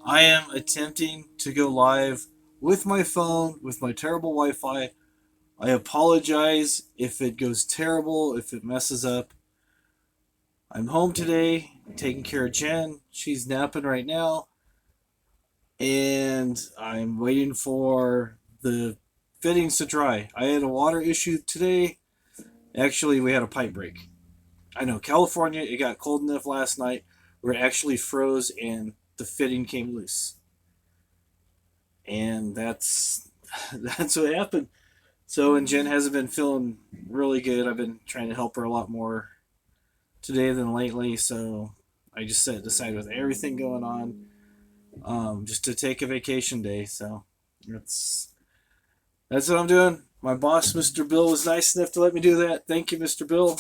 I am attempting to go live with my phone, with my terrible Wi Fi. I apologize if it goes terrible, if it messes up. I'm home today, taking care of Jen. She's napping right now. And I'm waiting for the fittings to dry. I had a water issue today. Actually, we had a pipe break. I know, California, it got cold enough last night where it actually froze and the fitting came loose. And that's what happened. So, and Jen hasn't been feeling really good. I've been trying to help her a lot more today than lately. So I just decided with everything going on, just to take a vacation day. So that's that's what I'm doing. My boss, Mr. Bill, was nice enough to let me do that. Thank you, Mr. Bill.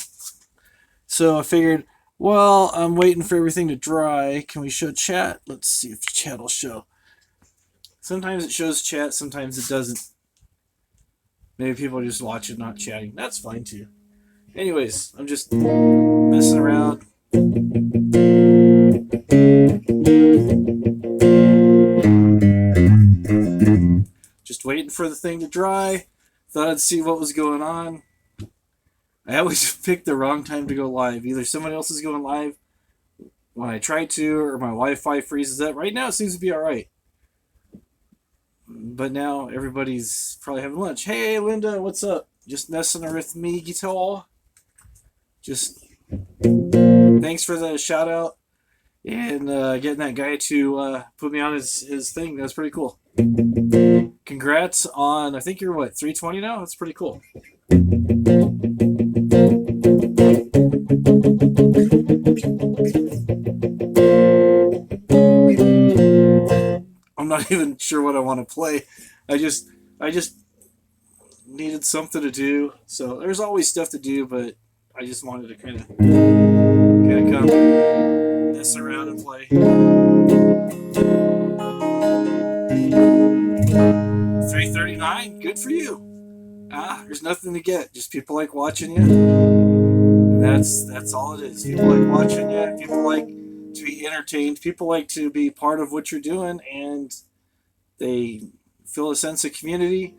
So I figured, well, I'm waiting for everything to dry. Can we show chat? Let's see if chat will show. Sometimes it shows chat, sometimes it doesn't. Maybe people are just watching, not chatting. That's fine too. Anyways, I'm just messing around. Just waiting for the thing to dry. Thought I'd see what was going on. I always pick the wrong time to go live. Either someone else is going live when I try to, or my Wi-Fi freezes up. Right now it seems to be alright. But now everybody's probably having lunch. Hey, Linda, what's up? Just messing with me, guitar. Just thanks for the shout out and getting that guy to put me on his thing. That's pretty cool. Congrats on, I think you're what, 320 now? That's pretty cool. I'm not even sure what I want to play. I just needed something to do. So there's always stuff to do, but I just wanted to kind of come mess around and play. 339, good for you. There's nothing to get. Just people like watching you. And that's all it is. People like watching you. People like to be entertained. People like to be part of what you're doing, and they feel a sense of community.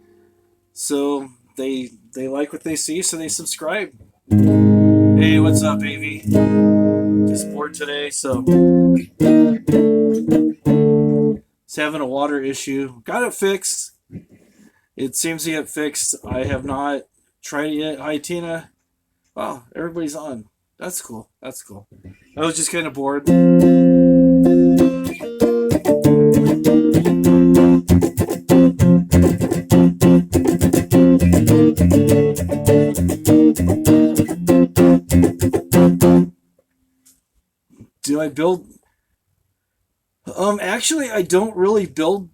So they like what they see, so they subscribe. Hey, what's up, AV? Just bored today, so it's having a water issue. Got it fixed. It seems to get fixed. I have not tried it yet. Hi, Tina. Wow, everybody's on. That's cool. That's cool. I was just kind of bored. Do I build? Actually, I don't really build.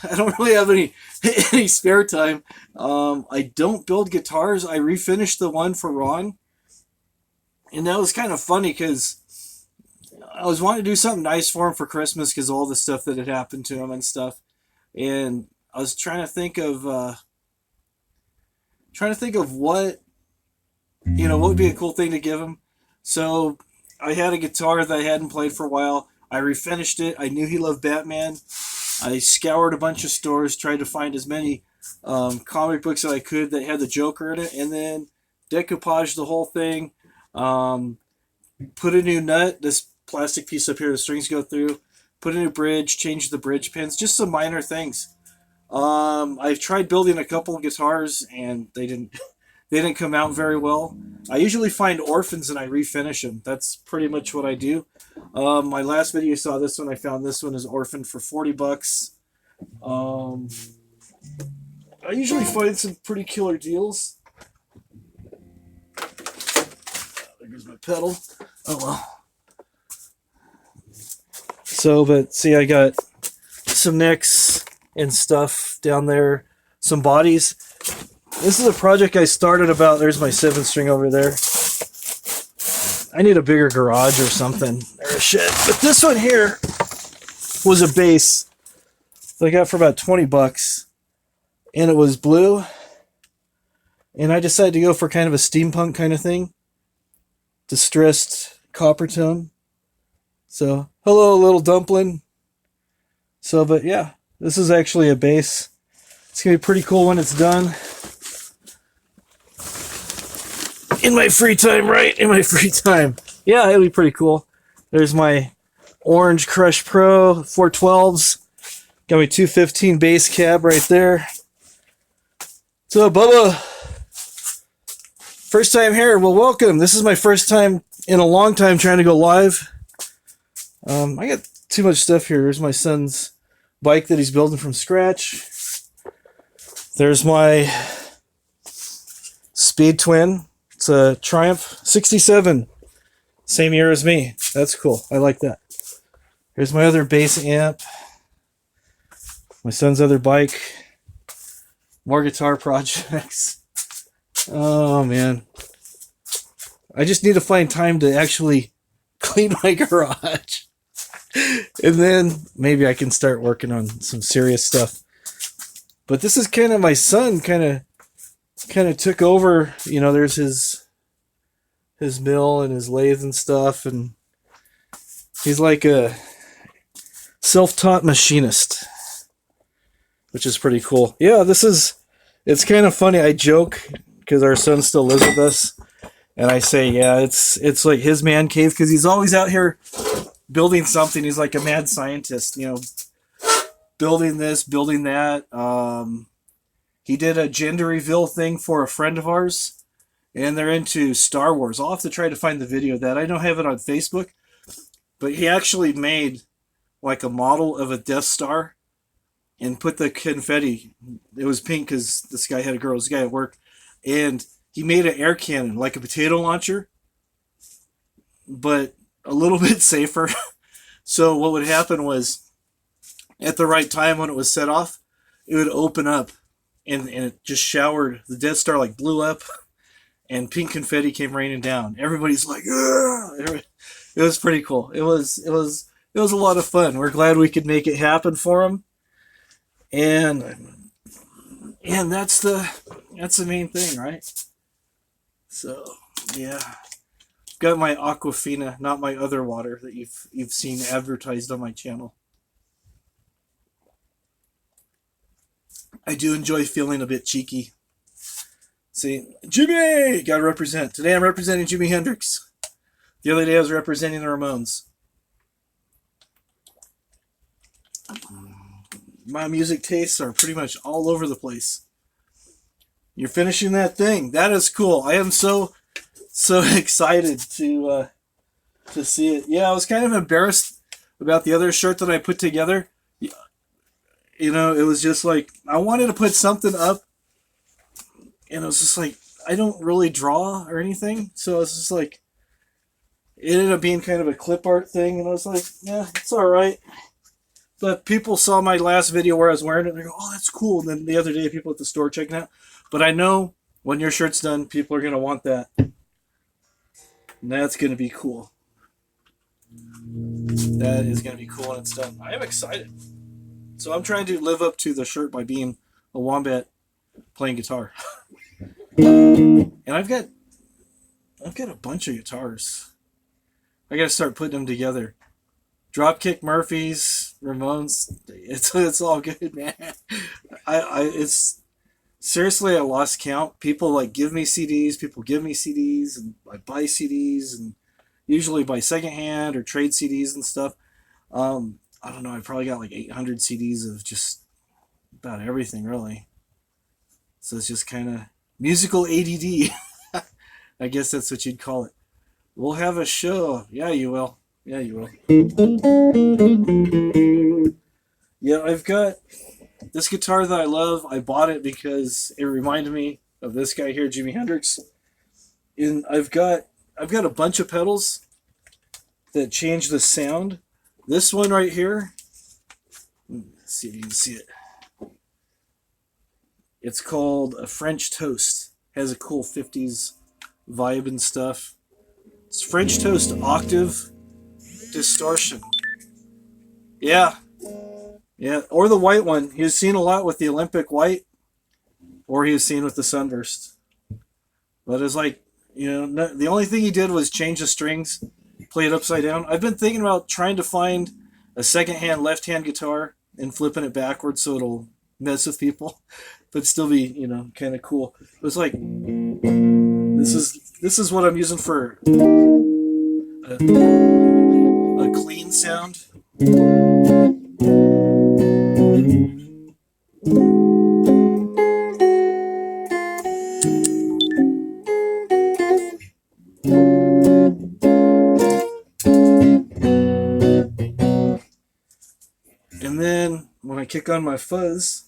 I don't really have any spare time. I don't build guitars. I refinished the one for Ron, and that was kind of funny because I was wanting to do something nice for him for Christmas because all the stuff that had happened to him and stuff, and I was trying to think of what what would be a cool thing to give him. So I had a guitar that I hadn't played for a while. I refinished it. I knew he loved Batman. I scoured a bunch of stores, tried to find as many comic books that I could that had the Joker in it, and then decoupaged the whole thing. Put a new nut, this plastic piece up here the strings go through. Put a new bridge, changed the bridge pins, just some minor things. I've tried building a couple of guitars, and they didn't come out very well. I usually find orphans and I refinish them. That's pretty much what I do. My last video you saw this one. I found this one is orphaned for $40. I usually find some pretty killer deals. There goes my pedal. Oh well. So, but see, I got some necks and stuff down there, some bodies. This is a project I started about. There's my 7-string over there. I need a bigger garage or something. Or shit. But this one here was a bass that I got for about $20. And it was blue. And I decided to go for kind of a steampunk kind of thing. Distressed copper tone. So, hello, little dumpling. So, but yeah, this is actually a bass. It's gonna be pretty cool when it's done. In my free time, right? In my free time. Yeah, it'll be pretty cool. There's my Orange Crush Pro 412s. Got my 215 bass cab right there. So, Bubba, first time here. Well, welcome. This is my first time in a long time trying to go live. I got too much stuff here. There's my son's bike that he's building from scratch. There's my Speed Twin. It's a Triumph 67. Same year as me. That's cool. I like that. Here's my other bass amp. My son's other bike. More guitar projects. Oh, man. I just need to find time to actually clean my garage. And then maybe I can start working on some serious stuff. But this is kind of my son kind of took over. You know, there's his mill and his lathe and stuff, and he's like a self-taught machinist, which is pretty cool. Yeah, it's kind of funny. I joke because our son still lives with us, and I say, yeah, it's like his man cave because he's always out here building something. He's like a mad scientist, you know, building this, building that. He did a gender reveal thing for a friend of ours, and they're into Star Wars. I'll have to try to find the video of that. I don't have it on Facebook, but he actually made like a model of a Death Star and put the confetti. It was pink because this guy had a girl. This guy at work, and he made an air cannon like a potato launcher, but a little bit safer. So what would happen was, at the right time when it was set off, it would open up, and it just showered. The Death Star like blew up, and pink confetti came raining down. Everybody's like, ugh! It was pretty cool. It was a lot of fun. We're glad we could make it happen for him, and that's the main thing, right? So yeah, got my Aquafina, not my other water that you've seen advertised on my channel. I do enjoy feeling a bit cheeky. See, Jimmy, gotta represent. Today I'm representing Jimi Hendrix. The other day I was representing the Ramones. My music tastes are pretty much all over the place. You're finishing that thing. That is cool. I am so excited to see it. Yeah, I was kind of embarrassed about the other shirt that I put together. You know, it was just like, I wanted to put something up, and it was just like, I don't really draw or anything, so it was just like, it ended up being kind of a clip art thing, and I was like, yeah, it's alright. But people saw my last video where I was wearing it, and they go, oh, that's cool. And then the other day, people at the store checking it out. But I know when your shirt's done, people are going to want that. And that's going to be cool. That is going to be cool when it's done. I am excited. So I'm trying to live up to the shirt by being a wombat playing guitar. And I've got a bunch of guitars. I got to start putting them together. Dropkick Murphys, Ramones. It's all good, man. It's seriously, I lost count. People like give me CDs. People give me CDs, and I buy CDs, and usually buy secondhand or trade CDs and stuff. I don't know. I probably got like 800 CDs of just about everything, really. So it's just kind of musical ADD. I guess that's what you'd call it. We'll have a show. Yeah, you will. Yeah, you will. Yeah, I've got this guitar that I love. I bought it because it reminded me of this guy here, Jimi Hendrix. And I've got a bunch of pedals that change the sound. This one right here, let's see if you can see it. It's called a French Toast. Has a cool 50s vibe and stuff. It's French Toast Octave Distortion. Yeah. Yeah, or the white one. He was seen a lot with the Olympic white, or he was seen with the Sunburst. But it's like, you know, the only thing he did was change the strings, play it upside down. I've been thinking about trying to find a secondhand left-hand guitar and flipping it backwards so it'll mess with people, but still be, kind of cool. It was like this is what I'm using for a clean sound. And then when I kick on my fuzz,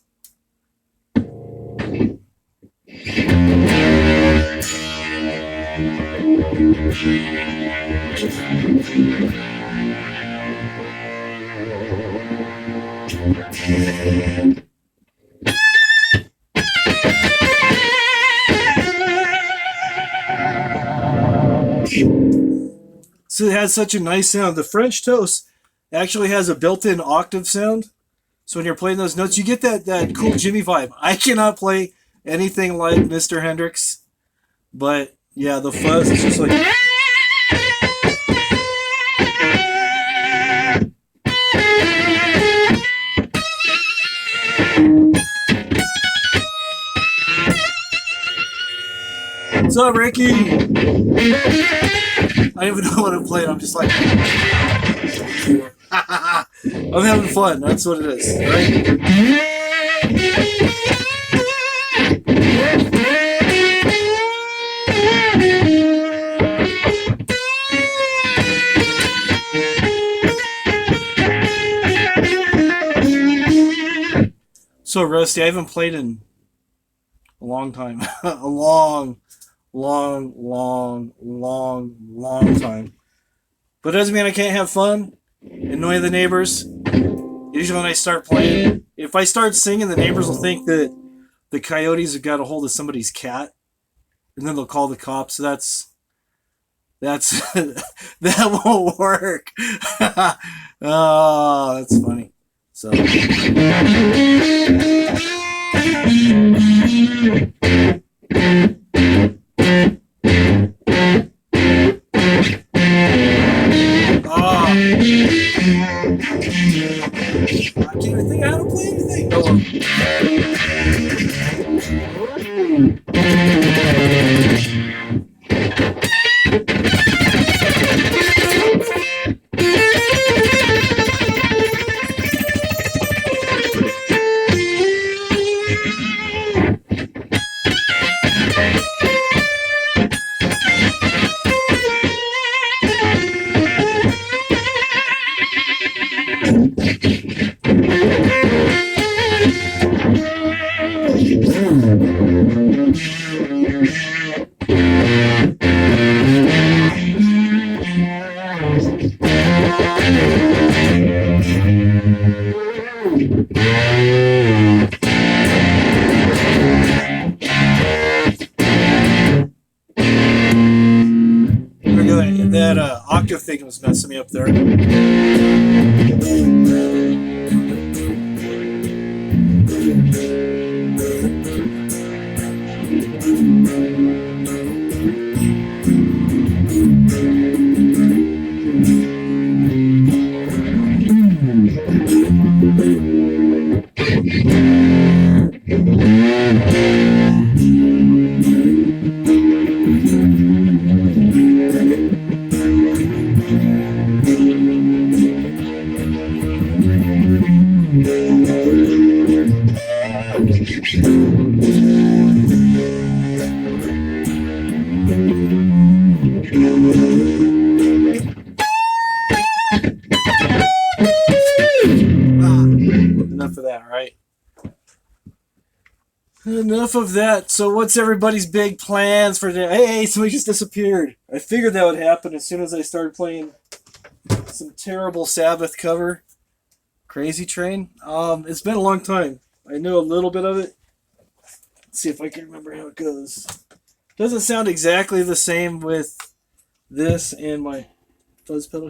so it has such a nice sound. The French toast actually has a built-in octave sound. So when you're playing those notes, you get that cool Jimmy vibe. I cannot play anything like Mr. Hendrix, but yeah, the fuzz is just like... What's up, Ricky? I don't even know what I'm playing. I'm just like... I'm having fun. That's what it is, right? So, Rusty, I haven't played in a long time. A long time. But it doesn't mean I can't have fun, annoy the neighbors. Usually when I start playing, if I start singing, the neighbors will think that the coyotes have got a hold of somebody's cat, and then they'll call the cops. So that's that won't work. Oh, that's funny. So. I can't even think of how to play anything. That octave thing was messing me up there. Enough of that, right? Enough of that. So what's everybody's big plans for today? Hey, somebody just disappeared. I figured that would happen as soon as I started playing some terrible Sabbath cover. Crazy Train. It's been a long time. I know a little bit of it. Let's see if I can remember how it goes. Doesn't sound exactly the same with this and my fuzz pedal.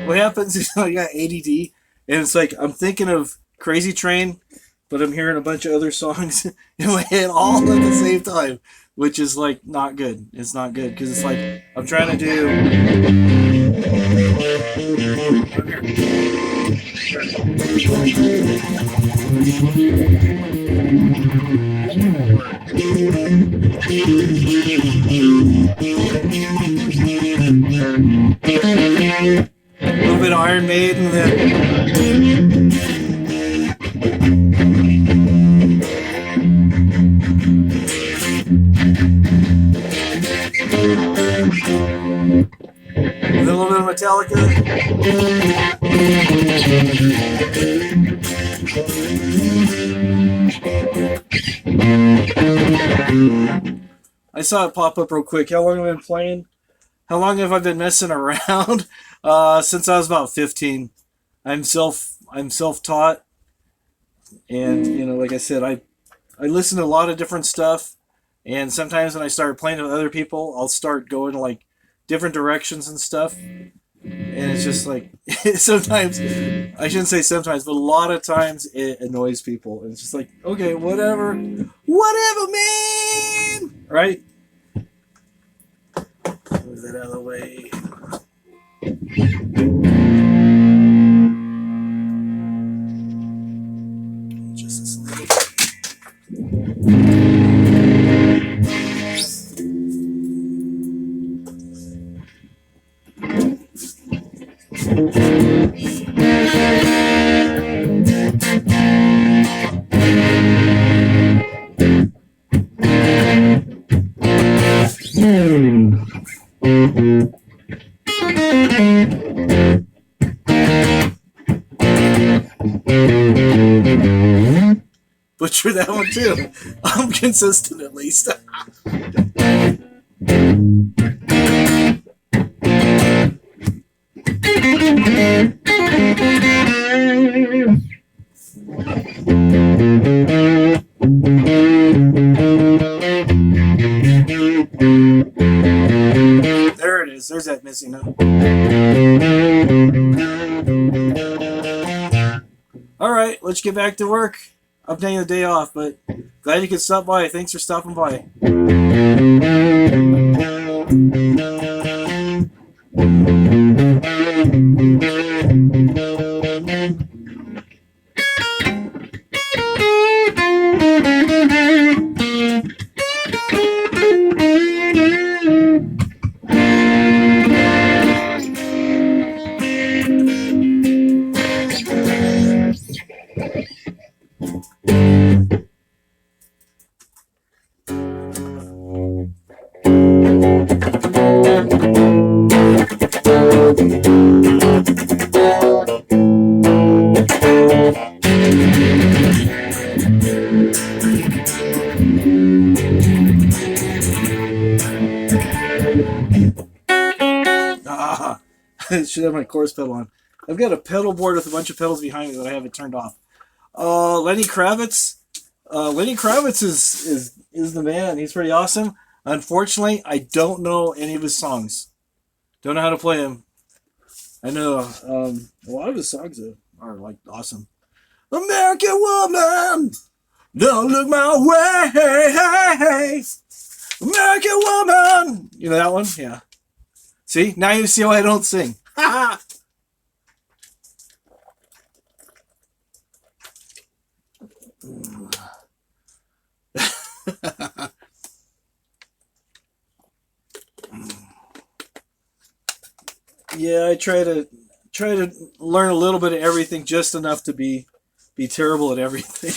what happens is I got ADD, and it's like I'm thinking of Crazy Train, but I'm hearing a bunch of other songs in my head all at the same time, which is like not good. It's not good because it's like I'm trying to do. A little bit of Iron Maiden, and then a little bit of Metallica. I saw it pop up real quick. How long have I been playing? How long have I been messing around? Since I was about 15. I'm self taught, and like I said, I listen to a lot of different stuff, and sometimes when I start playing with other people, I'll start going like different directions and stuff, and it's just like sometimes I shouldn't say sometimes, but a lot of times it annoys people, and it's just like okay, whatever, man, right? Move that out of the way. Just this little. Butcher that one too. I'm consistent at least. There it is. There's that missing note. All right, let's get back to work. I'm taking the day off, but glad you could stop by. Thanks for stopping by. Should have my chorus pedal on. I've got a pedal board with a bunch of pedals behind me that I haven't turned off. Lenny Kravitz. Lenny Kravitz is the man. He's pretty awesome. Unfortunately, I don't know any of his songs. Don't know how to play them. I know a lot of his songs are like awesome. American woman, don't look my way. American woman. You know that one? Yeah. See? Now you see why I don't sing. Yeah, I try to learn a little bit of everything, just enough to be terrible at everything.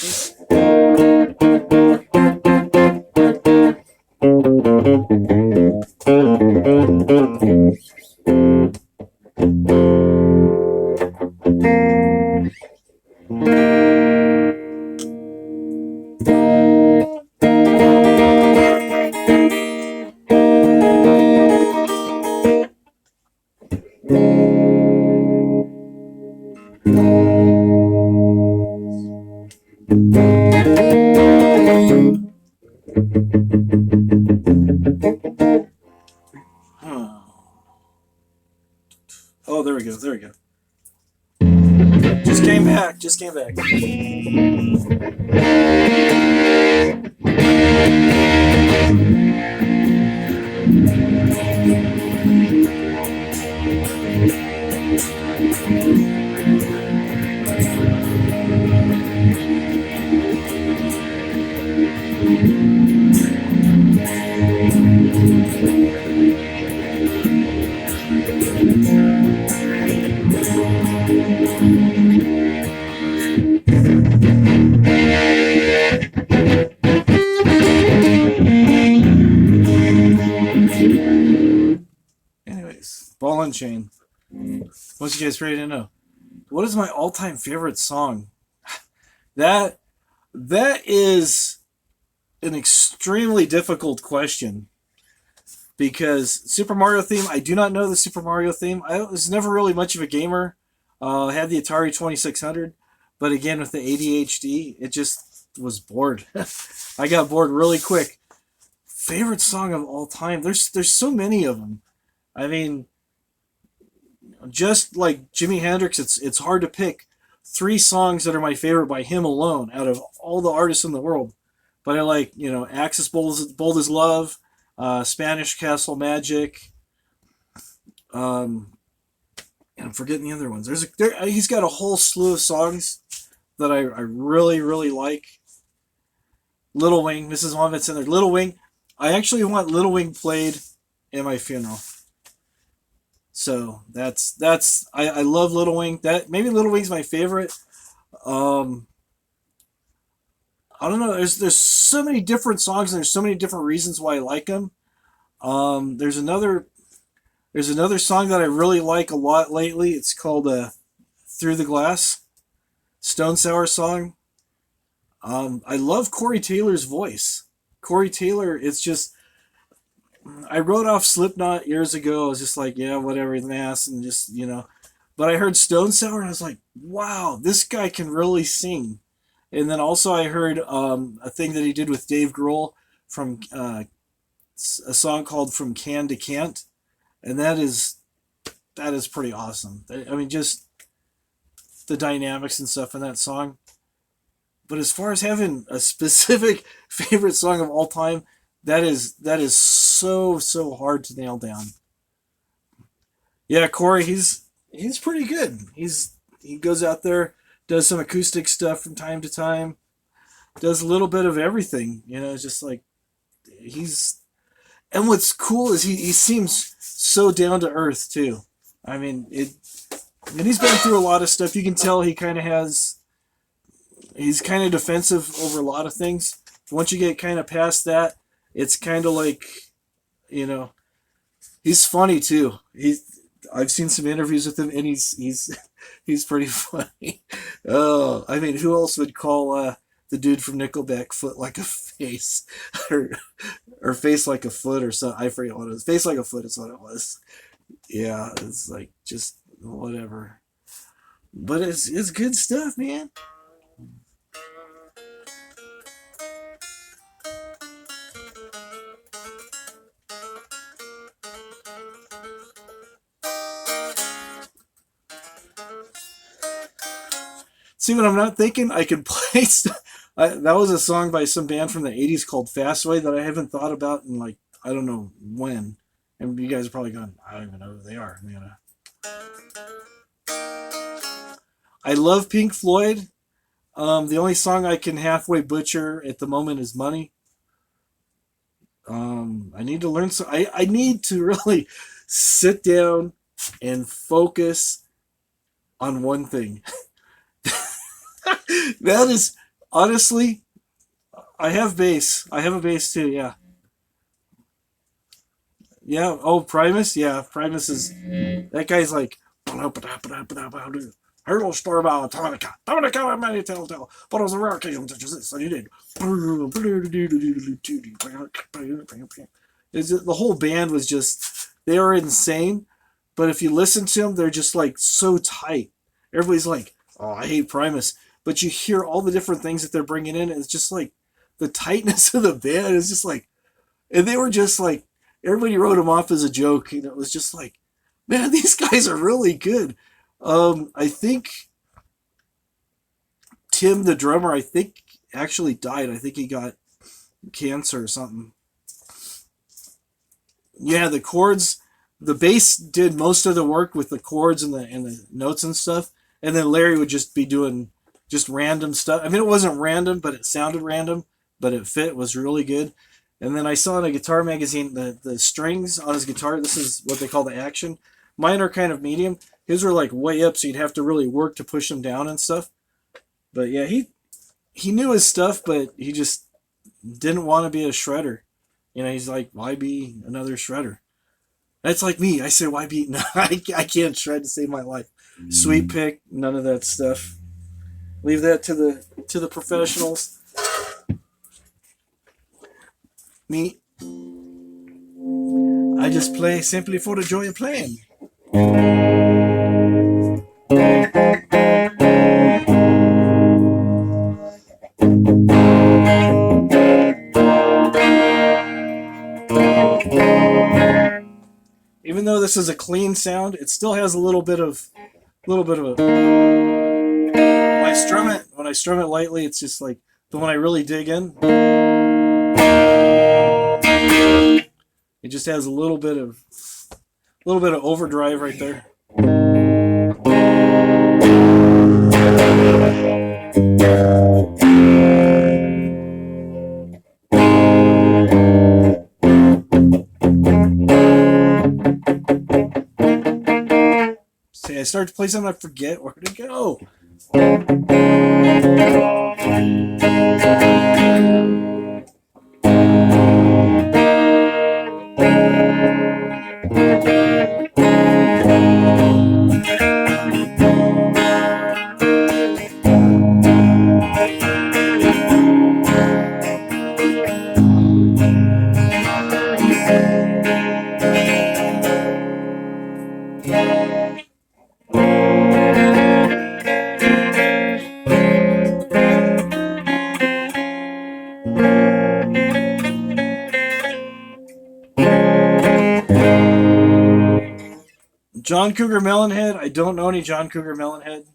Oh, there we go. came back. Just came back. Anyways, Ball and Chain. What's you guys ready to know? What is my all-time favorite song? That that is an extremely difficult question because Super Mario theme. I do not know the Super Mario theme. I was never really much of a gamer. I had the Atari 2600, but again with the ADHD, it just was bored. I got bored really quick. Favorite song of all time? There's so many of them. I mean, just like Jimi Hendrix, it's hard to pick three songs that are my favorite by him alone out of all the artists in the world. But I like, Axis Bold as Love, Spanish Castle Magic, and I'm forgetting the other ones. He's got a whole slew of songs that I really, really like. Little Wing, Mrs. Wombat's in there. Little Wing, I actually want Little Wing played in my funeral. So I love Little Wing. That maybe Little Wing's my favorite. Um, I don't know. There's so many different songs and there's so many different reasons why I like them. Um, there's another there's another song that I really like a lot lately. It's called "Through the Glass." Stone Sour song. I love Corey Taylor's voice. Corey Taylor, it's just I wrote off Slipknot years ago. I was just like, yeah, whatever, the mass, and just. But I heard Stone Sour, and I was like, wow, this guy can really sing. And then also I heard a thing that he did with Dave Grohl from a song called "From Can to Can't," and that is pretty awesome. I mean, just the dynamics and stuff in that song. But as far as having a specific favorite song of all time, that is so hard to nail down. Yeah, Corey, he's pretty good. He goes out there, does some acoustic stuff from time to time, does a little bit of everything. It's just like he's. And what's cool is he seems so down to earth too. I mean it. And he's been through a lot of stuff. You can tell he kind of has. He's kind of defensive over a lot of things. Once you get kind of past that, it's kind of like, you know, he's funny too. I've seen some interviews with him, and he's pretty funny. Oh, I mean, who else would call the dude from Nickelback "Foot Like a Face" or or "Face Like a Foot" or something? I forget what it was. "Face Like a Foot" is what it was. Yeah, it's like just whatever. But it's good stuff, man. See what I'm not thinking? I could play. That was a song by some band from the '80s called Fastway that I haven't thought about in like I don't know when. And you guys are probably going, I don't even know who they are. I love Pink Floyd. The only song I can halfway butcher at the moment is "Money." I need to learn. I need to really sit down and focus on one thing. That is honestly, I have bass. I have a bass too. Yeah, yeah. Oh, Primus. Yeah, Primus is that guy's like. Hero store about Tonica. Tonica, many telltale. But it was a rare occasion such as this, and he did. The whole band was just, they are insane. But if you listen to them, they're just like so tight. Everybody's like, oh, I hate Primus. But you hear all the different things that they're bringing in, and it's just like the tightness of the band is just like, and they were just like, everybody wrote them off as a joke. It was just like, man, these guys are really good. I think Tim, the drummer, I think actually died. I think he got cancer or something. Yeah, the chords, the bass did most of the work with the chords and the notes and stuff, and then Larry would just be doing just random stuff. I mean, it wasn't random, but it sounded random, but it fit, was really good. And then I saw in a guitar magazine the strings on his guitar. This is what they call the action. Mine are kind of medium. His were like way up, so you'd have to really work to push them down and stuff. But yeah, he knew his stuff, but he just didn't want to be a shredder. You know, he's like, why be another shredder? That's like me. I say, why be? No, I can't shred to save my life. Sweep pick, none of that stuff. Leave that to the professionals. Me, I just play simply for the joy of playing. Even though this is a clean sound, it still has a little bit of a. When I strum it lightly, it's just like, but when I really dig in, it just has a little bit of overdrive right there. See, I start to play something, I forget where to go. John Cougar Melonhead. I don't know any John Cougar Melonhead.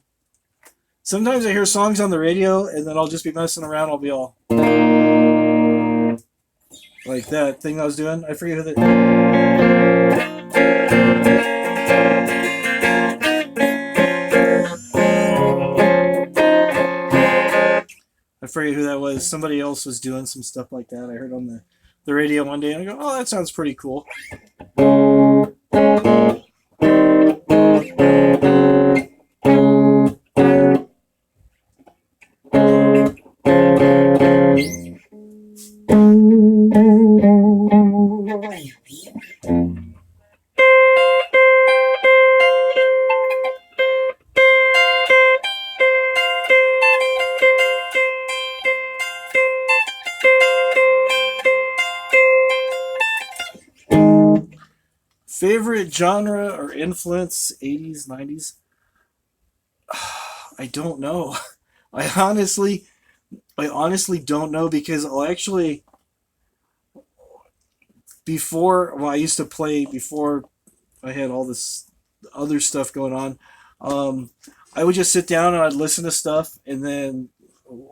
Sometimes I hear songs on the radio and then I'll just be messing around. I'll be all like that thing I was doing. I forget who that. I forget who that was. Somebody else was doing some stuff like that. I heard on the radio one day and I go, oh, that sounds pretty cool. Favorite genre or influence, 80s, 90s? I don't know. I honestly don't know because I'll actually, I used to play before I had all this other stuff going on. I would just sit down and I'd listen to stuff, and then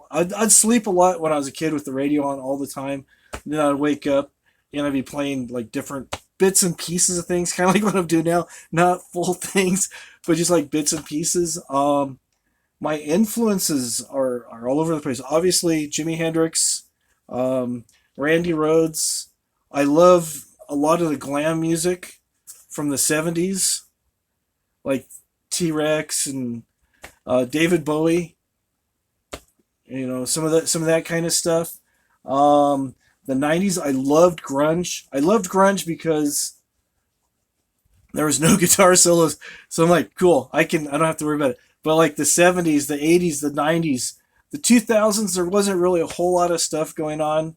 I'd sleep a lot when I was a kid with the radio on all the time. And then I'd wake up and I'd be playing like different bits and pieces of things, kind of like what I'm doing now. Not full things, but just like bits and pieces. My influences are all over the place. Obviously, Jimi Hendrix, Randy Rhoads. I love a lot of the glam music from the 70s, like T-Rex and David Bowie. You know, some of that kind of stuff. The 90s, I loved grunge. I loved grunge because there was no guitar solos. So I'm like, cool, I don't have to worry about it. But like the 70s, the 80s, the 90s, the 2000s, there wasn't really a whole lot of stuff going on.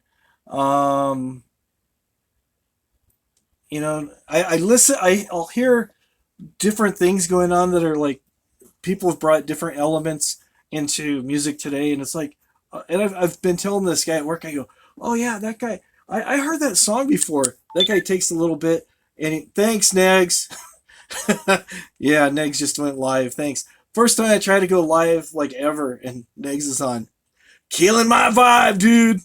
You know, I'll hear different things going on that are like, people have brought different elements into music today. And it's like, and I've been telling this guy at work, I go, oh yeah, that guy, I heard that song before. That guy takes a little bit, and thanks, Negs. Yeah, Negs just went live. Thanks. First time I tried to go live like ever, and Negs is on. Killing my vibe, dude.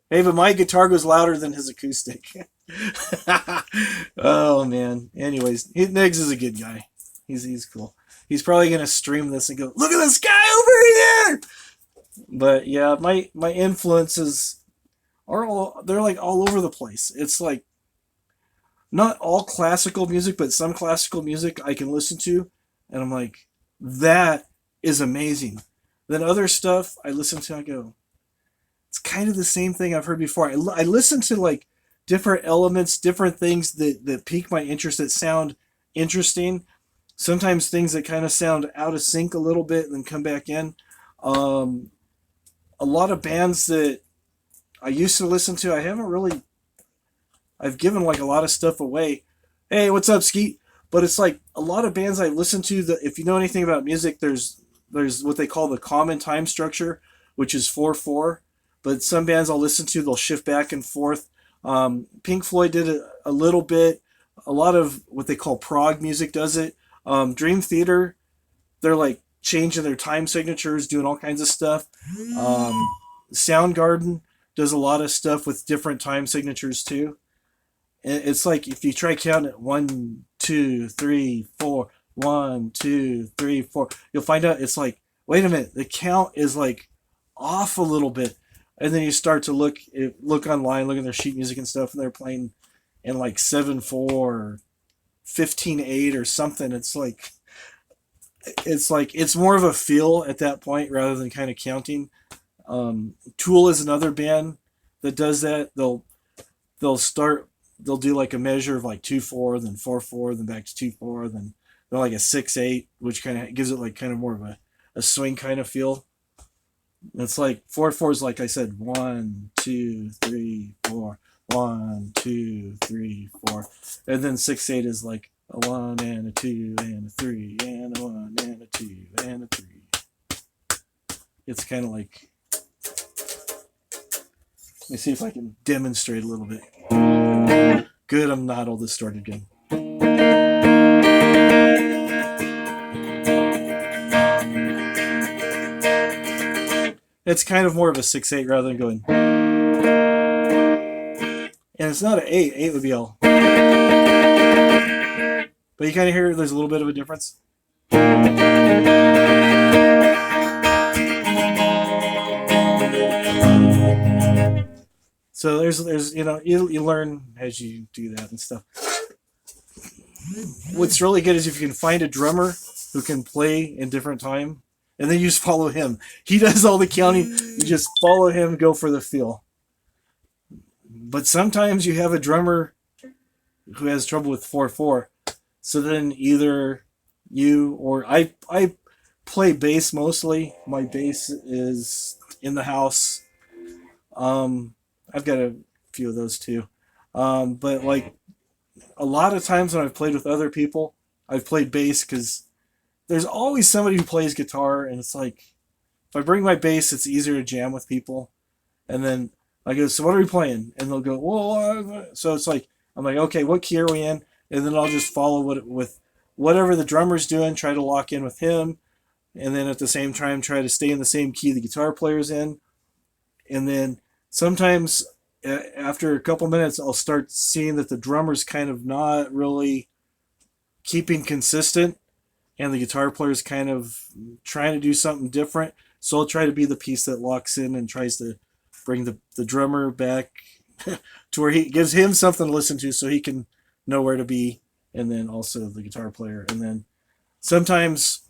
Hey, but my guitar goes louder than his acoustic. Oh man. Anyways, Negs is a good guy. He's cool. He's probably gonna stream this and go, "Look at this guy over here." But yeah, my influences they're like all over the place. It's like not all classical music, but some classical music I can listen to, and I'm like, that is amazing. Then other stuff I listen to, I go, it's kind of the same thing I've heard before. I listen to like different elements, different things that pique my interest, that sound interesting. Sometimes things that kind of sound out of sync a little bit and then come back in. Um, a lot of bands that I used to listen to, I haven't really. I've given like a lot of stuff away. Hey, what's up, Skeet? But it's like a lot of bands I listen to. That if you know anything about music, there's what they call the common time structure, which is 4/4. But some bands I'll listen to, they'll shift back and forth. Pink Floyd did it a little bit. A lot of what they call prog music does it. Dream Theater, they're like changing their time signatures, doing all kinds of stuff. Soundgarden does a lot of stuff with different time signatures too. It's like if you try counting it 1, 2, 3, 4, 1, 2, 3, 4, you'll find out it's like, wait a minute, the count is like off a little bit. And then you start to look online, look at their sheet music and stuff, and they're playing in like 7/4 or 15/8 or something. It's more of a feel at that point rather than kind of counting. Tool is another band that does that. They'll do like a measure of like 2/4, then 4/4, then back to 2/4, then they're like a 6/8, which kind of gives it like kind of more of a swing kind of feel. It's like 4/4 is like I said, 1, 2, 3, 4, 1, 2, 3, 4, and then 6/8 is like a 1 and a 2 and a 3 and a 1 and a 2 and a 3. It's kind of like, let me see if I can demonstrate a little bit. Good, I'm not all distorted again. It's kind of more of a 6/8 rather than going. And it's not an 8. 8 would be all. But you kind of hear there's a little bit of a difference. So there's you learn as you do that and stuff. What's really good is if you can find a drummer who can play in different time, and then you just follow him. He does all the counting. You just follow him, go for the feel. But sometimes you have a drummer who has trouble with 4/4. So then either you or I play bass mostly. My bass is in the house. I've got a few of those too. But like a lot of times when I've played with other people, I've played bass because there's always somebody who plays guitar, and it's like if I bring my bass, it's easier to jam with people. And then I go, so what are we playing? And they'll go, well, so it's like I'm like, okay, what key are we in? And then I'll just follow with whatever the drummer's doing, try to lock in with him, and then at the same time try to stay in the same key the guitar player's in. And then sometimes after a couple minutes, I'll start seeing that the drummer's kind of not really keeping consistent, and the guitar player's kind of trying to do something different. So I'll try to be the piece that locks in and tries to bring the drummer back to where he gives him something to listen to so he can know where to be, and then also the guitar player. And then sometimes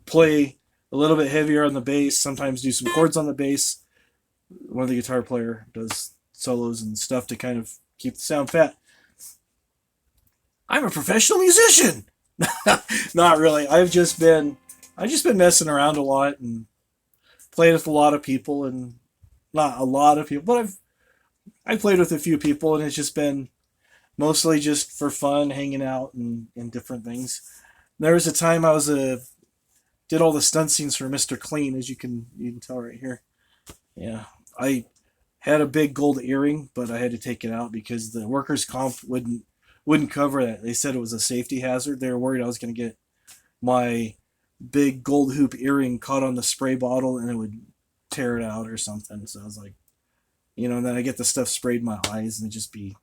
play a little bit heavier on the bass, sometimes do some chords on the bass. One of the guitar player does solos and stuff to kind of keep the sound fat. I'm a professional musician. Not really. I've just been messing around a lot and played with a lot of people, and not a lot of people, but I've played with a few people, and it's just been mostly just for fun, hanging out and different things. There was a time I was did all the stunt scenes for Mr. Clean, as you can tell right here. Yeah, I had a big gold earring, but I had to take it out because the workers' comp wouldn't cover that. They said it was a safety hazard. They were worried I was going to get my big gold hoop earring caught on the spray bottle and it would tear it out or something. So I was like, and then I get the stuff sprayed in my eyes and it'd be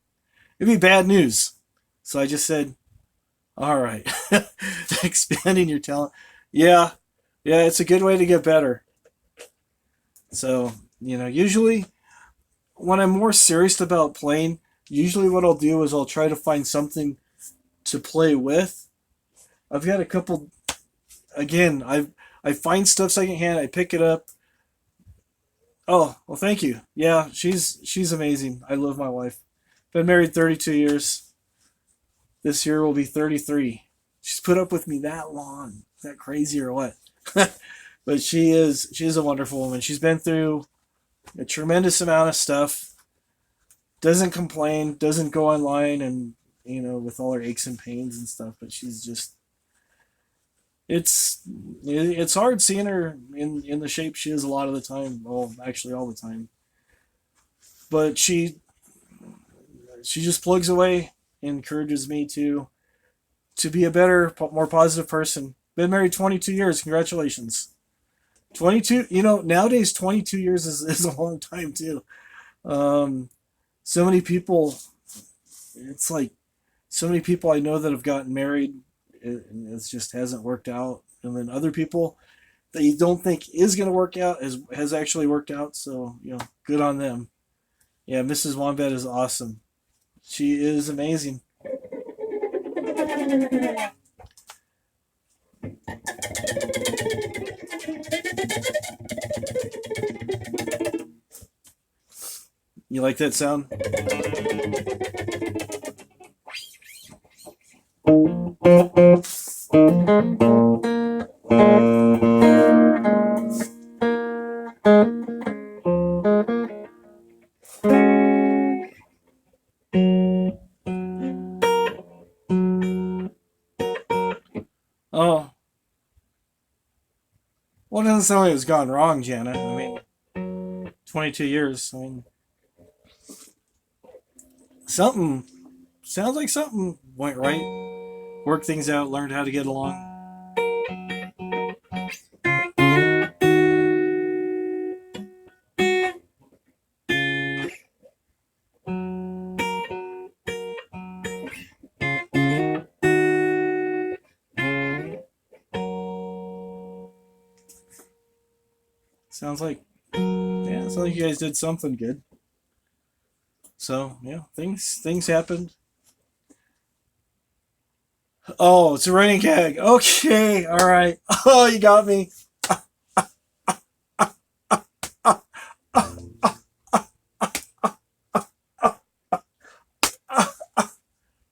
bad news. So I just said, all right, expanding your talent. Yeah, yeah, it's a good way to get better. So, usually when I'm more serious about playing, usually what I'll do is I'll try to find something to play with. I've got a couple. Again, I find stuff secondhand. I pick it up. Oh, well, thank you. Yeah, she's amazing. I love my wife. Been married 32 years. This year will be 33. She's put up with me that long. Is that crazy or what? But she is a wonderful woman. She's been through a tremendous amount of stuff. Doesn't complain. Doesn't go online and with all her aches and pains and stuff. But she's just it's hard seeing her in the shape she is a lot of the time. Well, actually, all the time. But she just plugs away, and encourages me to be a better, more positive person. Been married 22 years. Congratulations. 22. Nowadays 22 years is a long time too. Um, so many people. It's like so many people I know that have gotten married. It just hasn't worked out, and then other people that you don't think is going to work out has actually worked out. So good on them. Yeah, Mrs. Wombat is awesome. She is amazing. You like that sound? Oh, well, it doesn't sound like it's gone wrong, Janet. I mean, 22 years. I mean, something sounds like something went right. Worked things out, learned how to get along. Sounds like, yeah, sounds like you guys did something good. So yeah, things happened. Oh, it's a running gag. Okay, all right. Oh, you got me.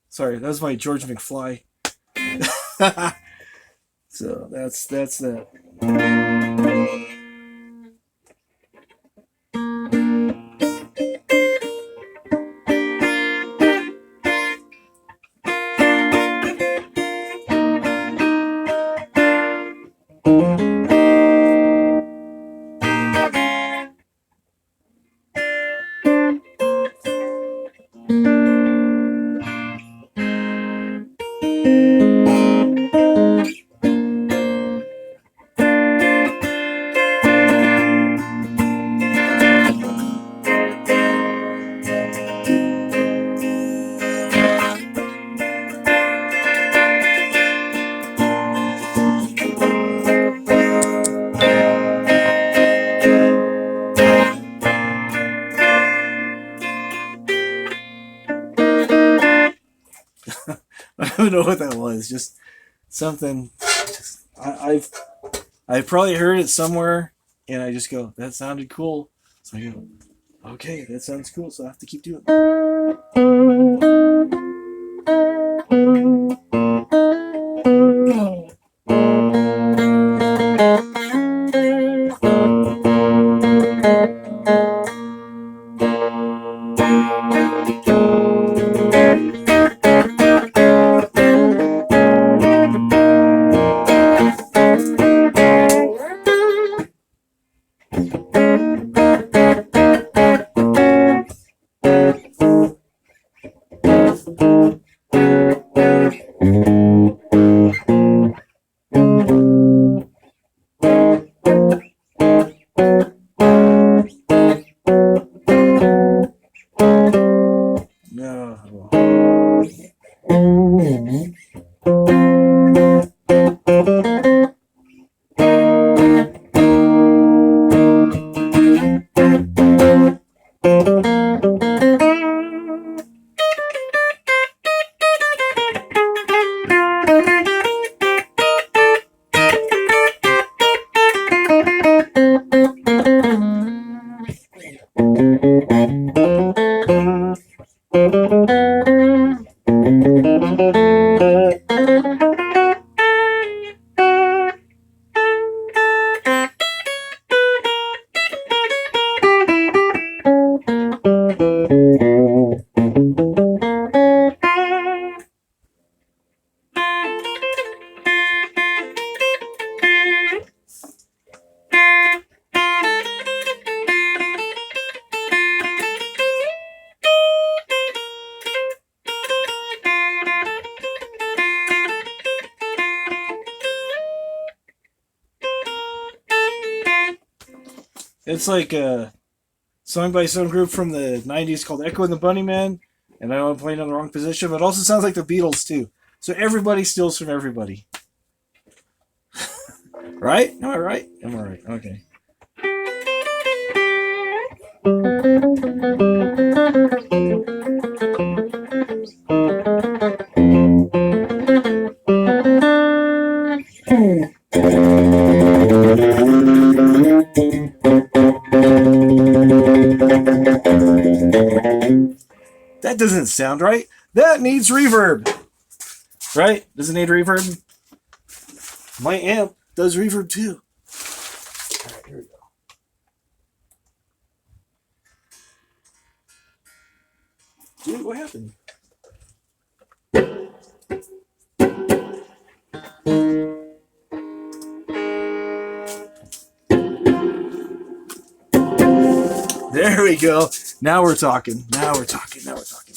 Sorry, that was my George McFly. So that's that. I don't know what that was. Just something. I've probably heard it somewhere, and I just go, "That sounded cool." So I go, "Okay, that sounds cool." So I have to keep doing it. It's like a song by some group from the '90s called Echo and the Bunnymen, and I know I'm playing on the wrong position, but it also sounds like the Beatles too. So everybody steals from everybody, right? Am I right? Am I right? Okay. That doesn't sound right. That needs reverb, right? Does it need reverb? My amp does reverb too. All right, here we go. Dude, what happened? There we go. Now we're talking. Now we're talking. Now we're talking.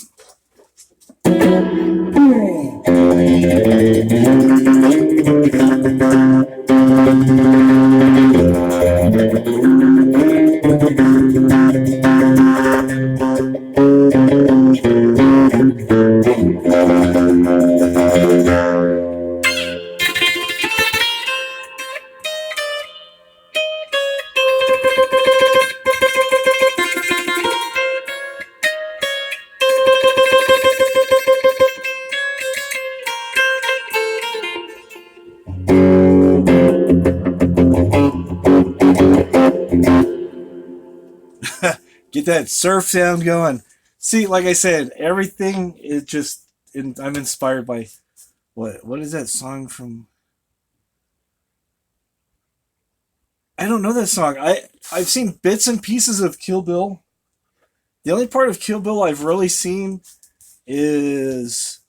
Get that surf sound going. See, like I said, everything is just. I'm inspired by what is that song from? I don't know that song. I've seen bits and pieces of Kill Bill. The only part of Kill Bill I've really seen is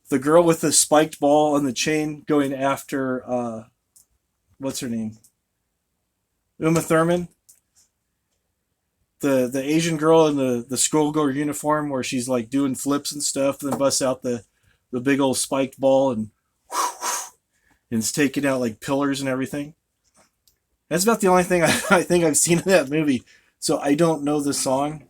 the girl with the spiked ball on the chain going after what's her name? Uma Thurman, the Asian girl in the schoolgirl uniform where she's like doing flips and stuff, and then busts out the big old spiked ball and it's taking out like pillars and everything. That's about the only thing I think I've seen in that movie. So I don't know the song.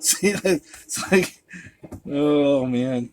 See, it's like, oh man.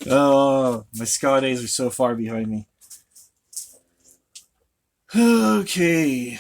Oh, my ska days are so far behind me. Okay.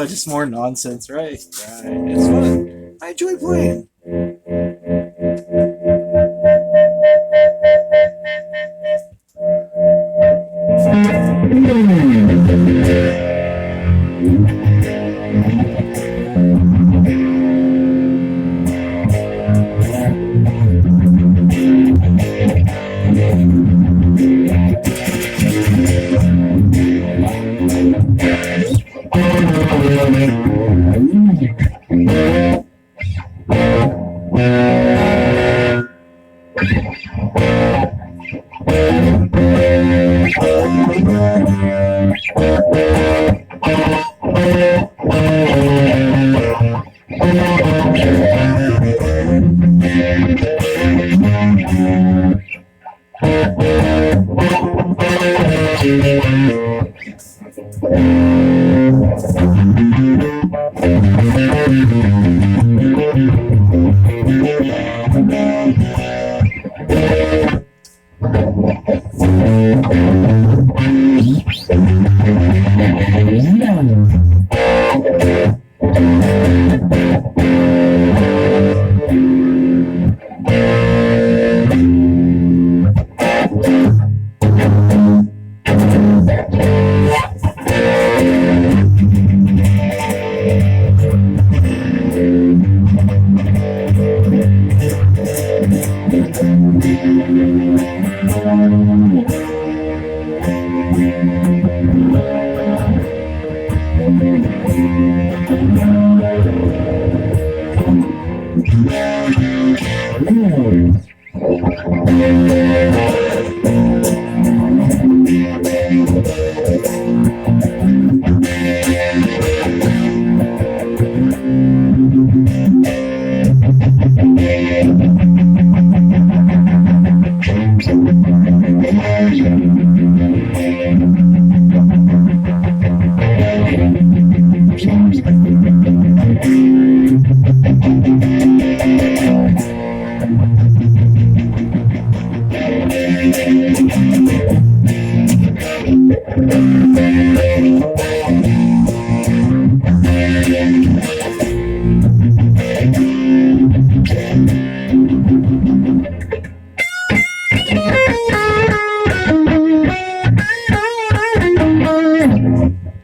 Just more nonsense, right? Right. It's fun. I enjoy playing.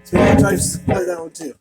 So I'll try to play that one too.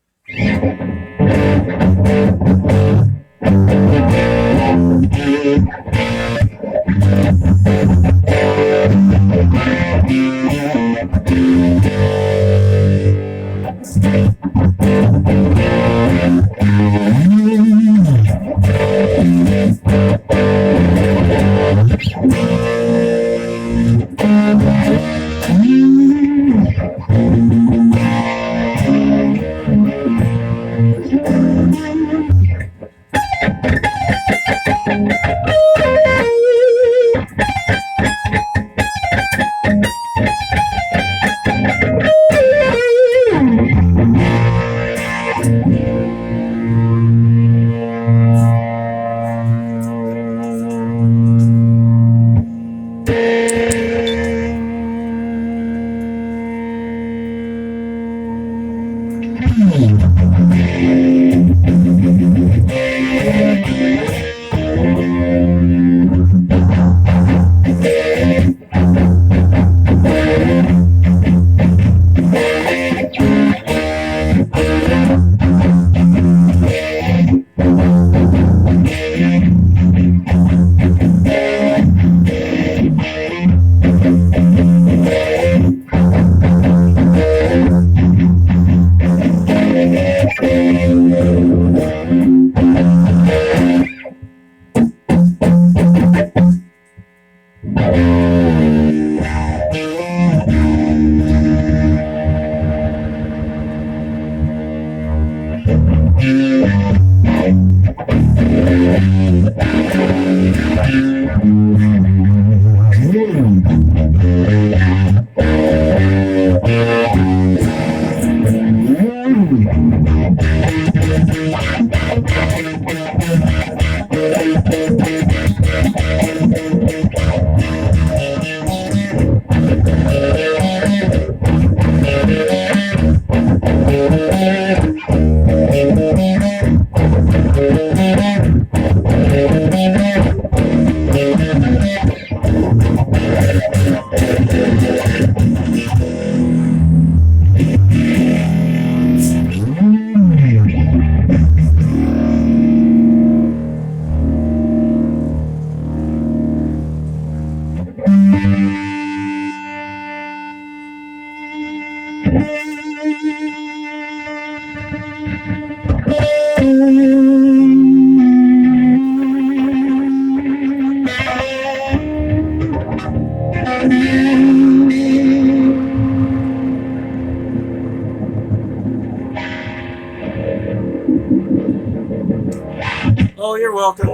Oh, you're welcome.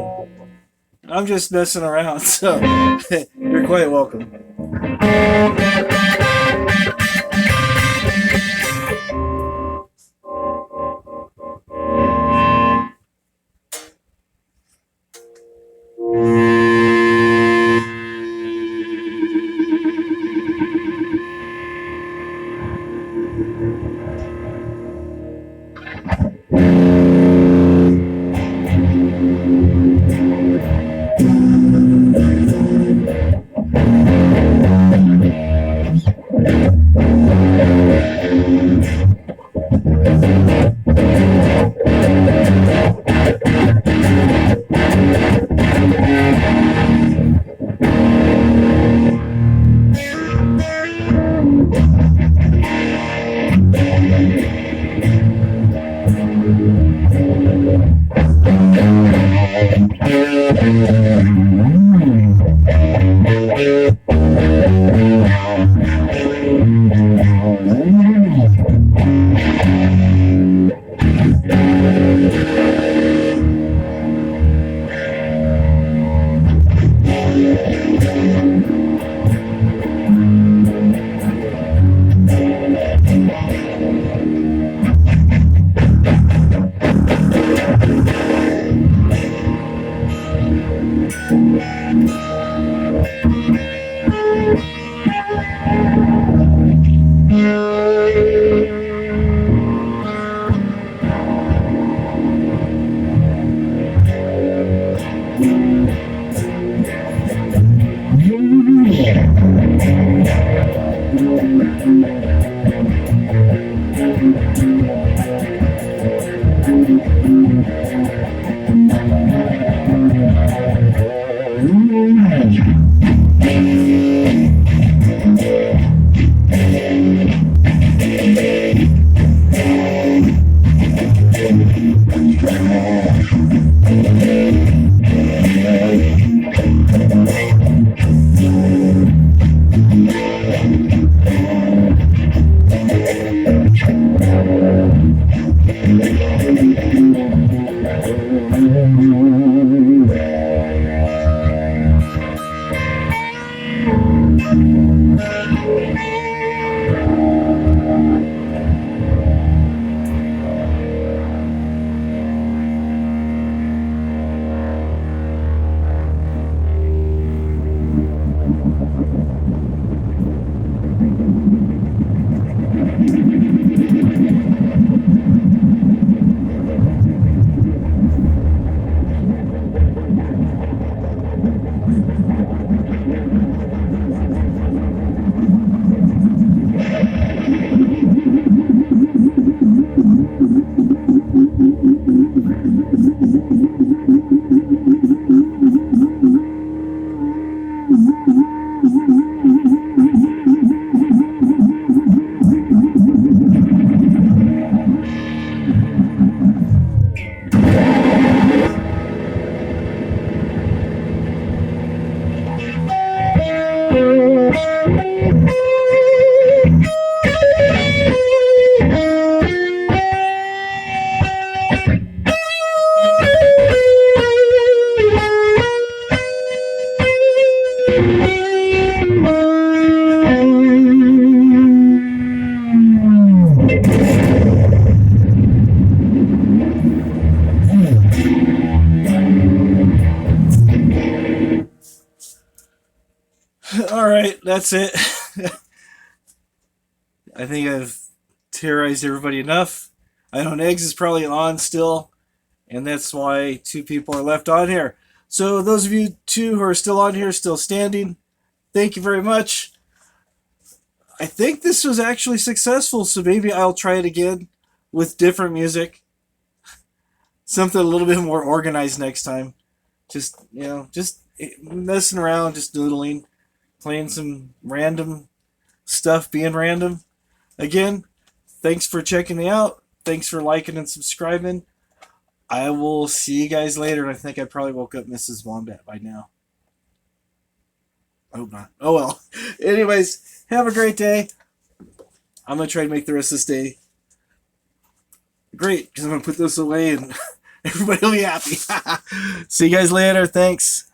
I'm just messing around, so you're quite welcome. All right, that's it. I think I've terrorized everybody enough. I know Eggs is probably on still, and that's why two people are left on here. So those of you two who are still on here, still standing, thank you very much. I think this was actually successful, so maybe I'll try it again with different music. Something a little bit more organized next time. Just, just messing around, just doodling, playing some random stuff, being random. Again, thanks for checking me out. Thanks for liking and subscribing. I will see you guys later. And I think I probably woke up Mrs. Wombat by now. I hope not. Oh well. Anyways, have a great day. I'm going to try to make the rest of this day great because I'm going to put this away and everybody will be happy. See you guys later. Thanks.